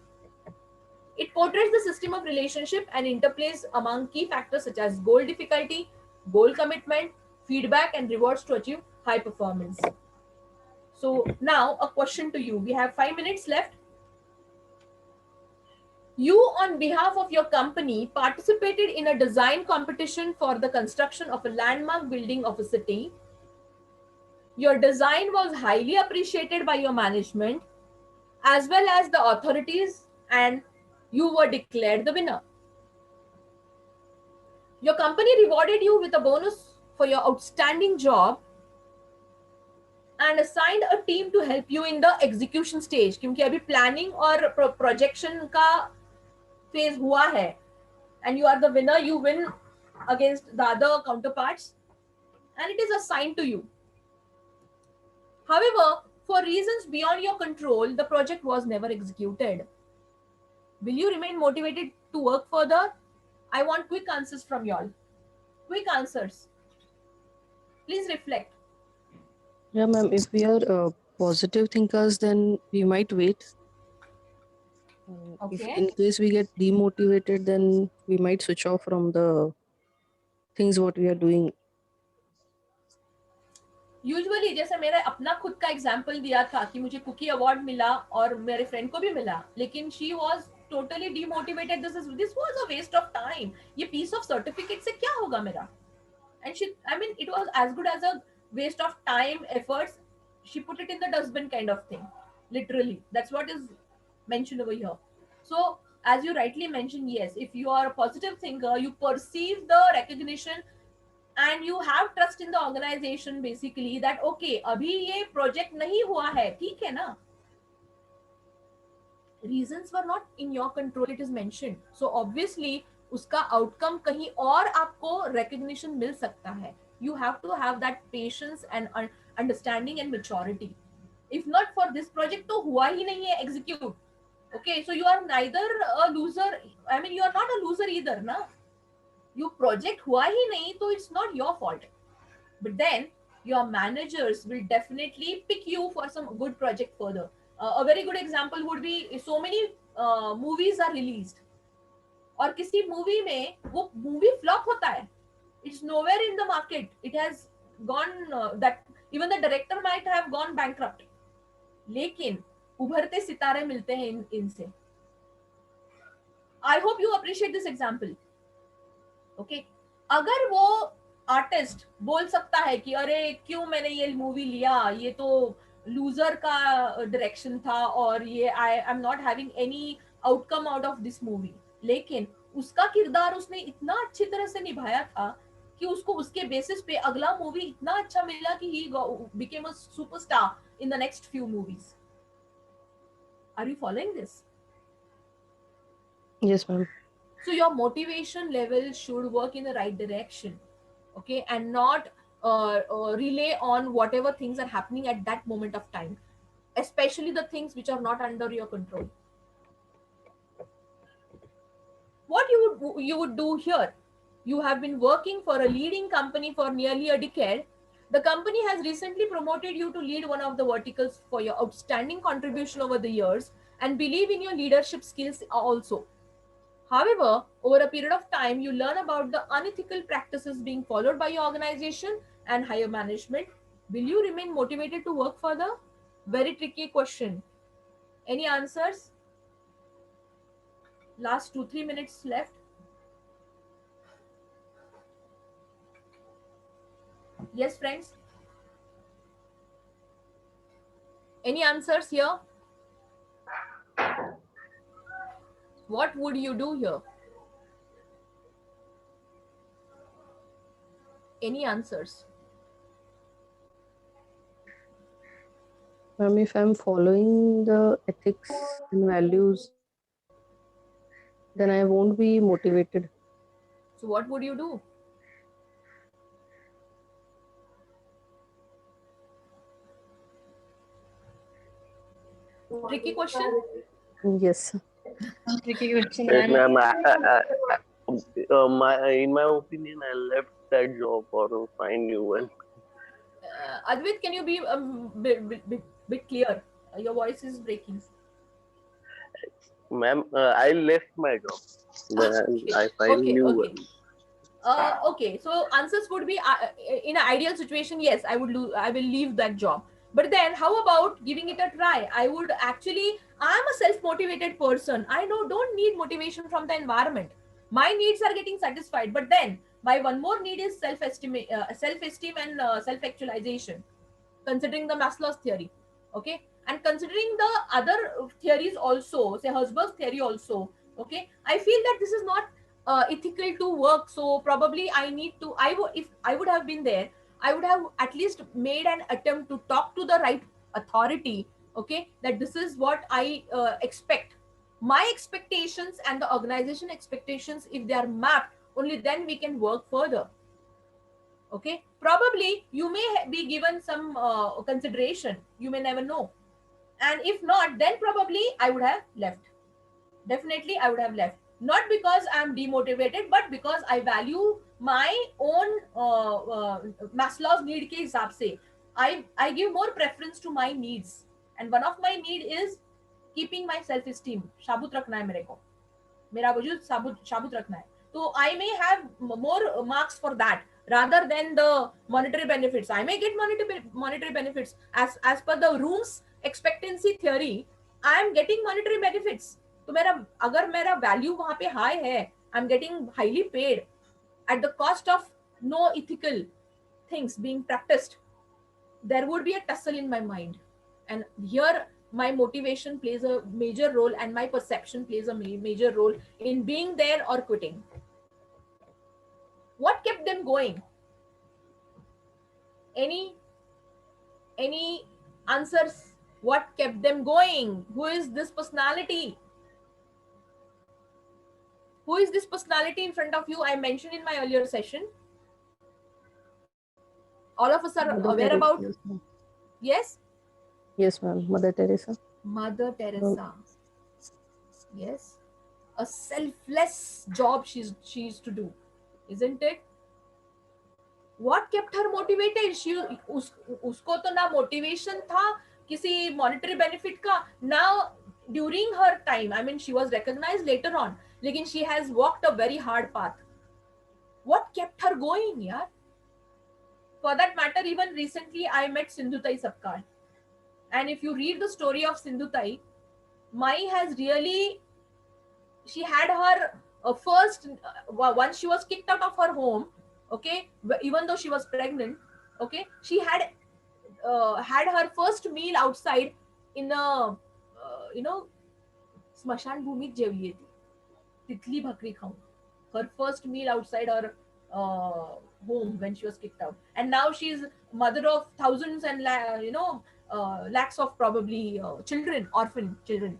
It portrays the system of relationship and interplays among key factors such as goal difficulty, goal commitment, feedback, and rewards to achieve high performance. So, now a question to you. We have 5 minutes left. You, on behalf of your company, participated in a design competition for the construction of a landmark building of a city. Your design was highly appreciated by your management as well as the authorities, and you were declared the winner. Your company rewarded you with a bonus for your outstanding job and assigned a team to help you in the execution stage, क्योंकि अभी planning और projection का phase हुआ है, and you are the winner, you win against the other counterparts, and it is assigned to you. However, for reasons beyond your control, the project was never executed. Will you remain motivated to work further? I want quick answers from y'all. Quick answers. Please reflect. Yeah, ma'am. If we are positive thinkers, then we might wait. If Okay. in case we get demotivated, then we might switch off from the things what we are doing. Usually जैसे मेरा अपना खुद का example दिया था कि मुझे cookie award मिला और मेरे फ्रेंड को भी मिला, लेकिन she was totally demotivated, this was a waste of time, ये पीस ऑफ सर्टिफिकेट से क्या होगा मेरा, and she, I mean it was as good as a waste of time efforts, she put it in the dustbin kind of thing, literally. That's what is mentioned over here. So as you rightly mentioned, yes, if you are a positive thinker, you perceive the recognition and you have trust in the organization basically, that okay अभी ये project नहीं हुआ है, ठीक है ना, reasons were not in your control, it is mentioned. So obviously उसका outcome कहीं और आपको recognition मिल सकता है. You have to have that patience and understanding and maturity. If not for this project तो हुआ ही नहीं है execute. Okay, so you are neither a loser, I mean you are not a loser either ना. You project हुआ ही नहीं तो it's not your fault. But then your managers will definitely pick you for some good project further. A very good example would be, so many movies are released और किसी movie में वो movie flop होता है, it's nowhere in the market, it has gone that even the director might have gone bankrupt, लेकिन उभरते सितारे मिलते हैं इनसे. I hope you appreciate this example. Okay, अगर वो आर्टिस्ट बोल सकता है कि अरे क्यों मैंने ये मूवी लिया, ये तो लूजर का डायरेक्शन था और ये I am not having any outcome out of this movie, लेकिन उसका किरदार उसने इतना अच्छी तरह से निभाया था कि उसको उसके बेसिस पे अगला मूवी इतना अच्छा मिला कि he became a superstar in the next few movies. Are you following this? Yes, ma'am. So your motivation level should work in the right direction, okay, and not relay on whatever things are happening at that moment of time, especially the things which are not under your control. What you would do here? You have been working for a leading company for nearly a decade. The company has recently promoted you to lead one of the verticals for your outstanding contribution over the years and believe in your leadership skills also. However, over a period of time, you learn about the unethical practices being followed by your organization and higher management. Will you remain motivated to work further? Very tricky question. Any answers? Last 2-3 minutes left. Yes, friends? Any answers here? What would you do here? Any answers? Ma'am, if I'm following the ethics and values, then I won't be motivated. So what would you do? Tricky question. Yes. Tricky question, Yes, ma'am. ma'am. In my opinion, I left that job or find new one. Advait, can you be bit clear? Your voice is breaking. Ma'am, I left my job. Then I find Okay, new okay. one. Okay, so answers would be in an ideal situation, yes, I will leave that job. But then how about giving it a try? I would actually, I'm a self-motivated person. I don't need motivation from the environment. My needs are getting satisfied. But then my one more need is self-esteem and self-actualization, considering the Maslow's theory. Okay, and considering the other theories also, say Herzberg's theory also. Okay, I feel that this is not ethical to work. So probably I need to, if I would have been there, I would have at least made an attempt to talk to the right authority. Okay, that this is what I expect. My expectations and the organization expectations, if they are mapped, only then we can work further. Okay, probably you may be given some consideration, you may never know. And if not, then probably I would have left. Definitely I would have left, not because I'm demotivated, but because I value my own Maslow's need ke hisab se. I give more preference to my needs, and one of my need is keeping my self esteem शाबुत रखना है मेरे को, मेरा वजूद शाबुत रखना है. तो I may have more marks for that rather than the monetary benefits. I may get monetary benefits as per the room's expectancy theory. I am getting monetary benefits. तो मेरा, अगर मेरा वैल्यू वहां पे हाई है, I am getting highly paid at the cost of no ethical things being practiced, there would be a tussle in my mind. And here my motivation plays a major role, and my perception plays a major role in being there or quitting. What kept them going? Any answers? What kept them going? Who is this personality? Who is this personality in front of you? I mentioned in my earlier session. All of us are Mother aware Teresa, about. yes, ma'am. Yes, Yes, ma'am. Mother Teresa. Mother Teresa. Yes, a selfless job she used to do, isn't it? What kept her motivated? उसको तो ना motivation था किसी monetary benefit का. Now during her time, I mean, she was recognized later on, लेकिन she has walked a very hard path. What kept her going, yaar? For that matter, even recently I met Sindhutai Sapkar. And if you read the story of Sindhutai, Mai has really, she had her first, once she was kicked out of her home, okay, even though she was pregnant, okay, she had had her first meal outside in a, स्मशान भूमि जेवली थी, तितली भाकरी खाऊं. Her first meal outside her home when she was kicked out, and now she's mother of thousands and lakhs of probably children, orphan children,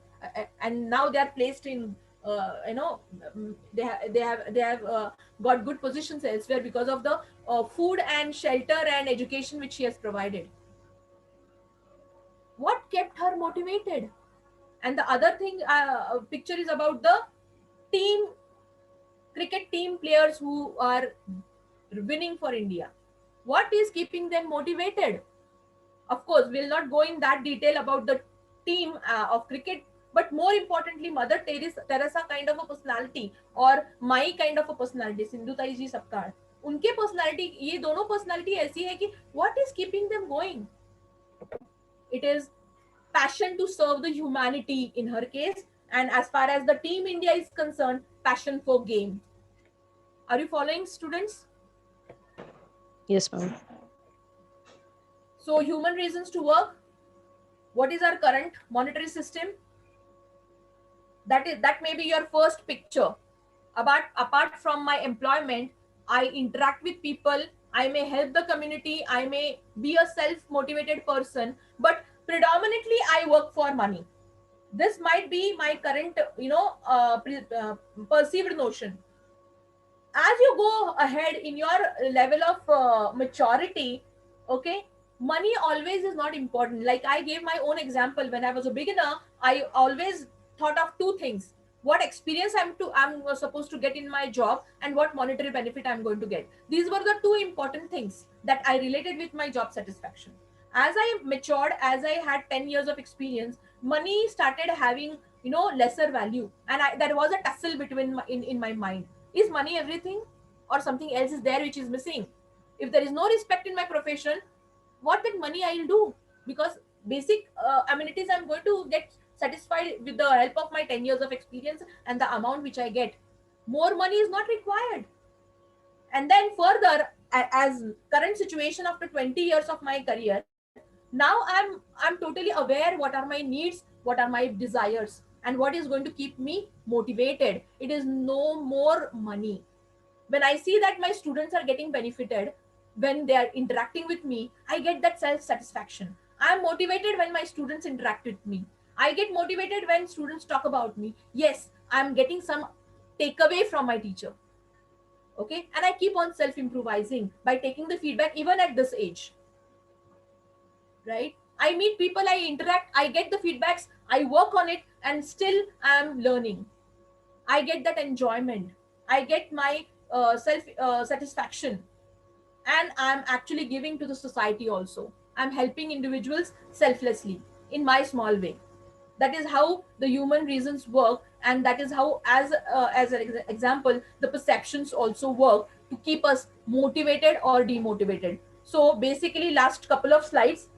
and now they are placed in they have got good positions elsewhere because of the food and shelter and education which she has provided. What kept her motivated? And the other thing, picture is about the team, cricket team players who are winning for India. What is keeping them motivated? Of course, we'll not go in that detail about the team of cricket, but more importantly, Mother Teresa kind of a personality or my kind of a personality, Sindhutai ji Sapkar, उनके personality, ये दोनों personality ऐसी है कि what is keeping them going? It is passion to serve the humanity in her case, and as far as the team India is concerned, passion for game. Are you following, students? Yes, ma'am. So human reasons to work, What is our current monetary system? That may be your first picture. Apart from my employment, I interact with people, I may help the community, I may be a self-motivated person, but predominantly I work for money. This might be my current, perceived notion. As you go ahead in your level of maturity, okay, money always is not important. Like I gave my own example. When I was a beginner, I always thought of two things: what experience I'm supposed to get in my job, and what monetary benefit I'm going to get. These were the two important things that I related with my job satisfaction. As I matured, as I had 10 years of experience, money started having, lesser value, and there was a tussle between in my mind. Is money everything, or something else is there which is missing? If there is no respect in my profession, what with money I'll do? Because basic amenities I'm going to get satisfied with the help of my 10 years of experience and the amount which I get. More money is not required. And then further, as current situation after 20 years of my career, now I'm totally aware what are my needs, what are my desires, and what is going to keep me motivated. It is no more money. When I see that my students are getting benefited, when they are interacting with me, I get that self satisfaction. I am motivated when my students interact with me. I get motivated when students talk about me. Yes, I am getting some takeaway from my teacher. Okay, and I keep on self improvising by taking the feedback even at this age. Right, I meet people, I interact, I get the feedbacks, I work on it, and still I'm learning. I get that enjoyment, I get my self satisfaction, and I'm actually giving to the society also. I'm helping individuals selflessly in my small way. That is how the human reasons work, and that is how, as an example, the perceptions also work to keep us motivated or demotivated. So basically, last couple of slides,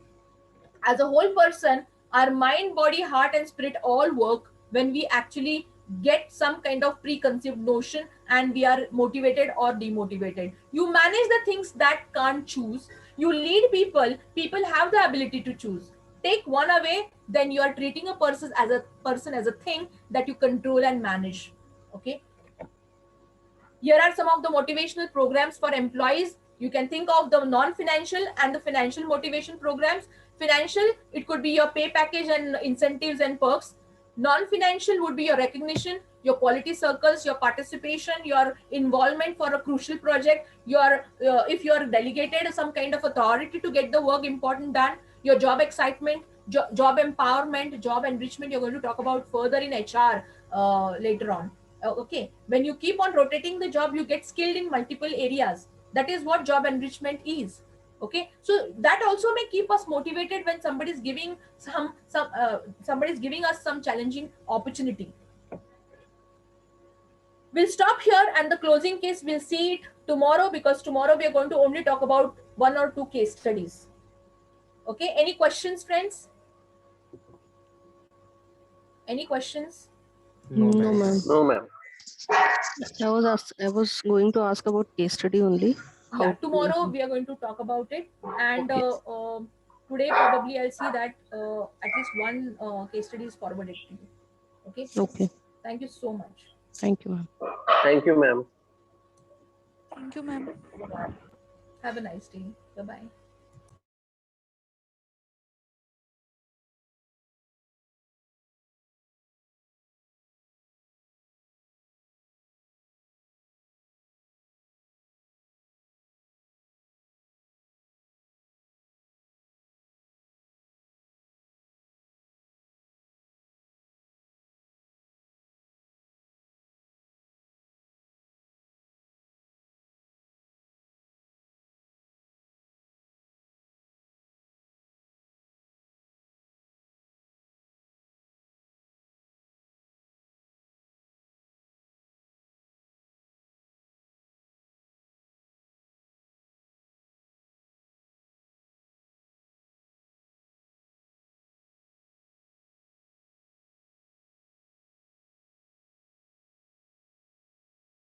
as a whole person, our mind, body, heart, and spirit all work when we actually get some kind of preconceived notion and we are motivated or demotivated. You manage the things that can't choose. You lead people, people have the ability to choose. Take one away, then you are treating a person as a thing that you control and manage. Okay, here are some of the motivational programs for employees. You can think of the non-financial and the financial motivation programs. Financial, it could be your pay package and incentives and perks. Non-financial would be your recognition, your quality circles, your participation, your involvement for a crucial project, your if you're delegated some kind of authority to get the work important done, your job excitement, job empowerment, job enrichment. You're going to talk about further in HR later on. Okay, when you keep on rotating the job, you get skilled in multiple areas. That is what job enrichment is. Okay, so that also may keep us motivated when somebody's giving somebody's giving us some challenging opportunity. We'll stop here, and the closing case we'll see it tomorrow, because tomorrow we are going to only talk about 1 or 2 case studies. Okay, any questions, friends? Any questions? No, ma'am. No, ma'am. I was going to ask about case study only. Yeah, tomorrow we are going to talk about it, and today probably I'll see that at least one case study is forwarded to you. Okay. Okay. Thank you so much. Thank you, ma'am. Thank you, ma'am. Thank you, ma'am. Have a nice day. Bye bye.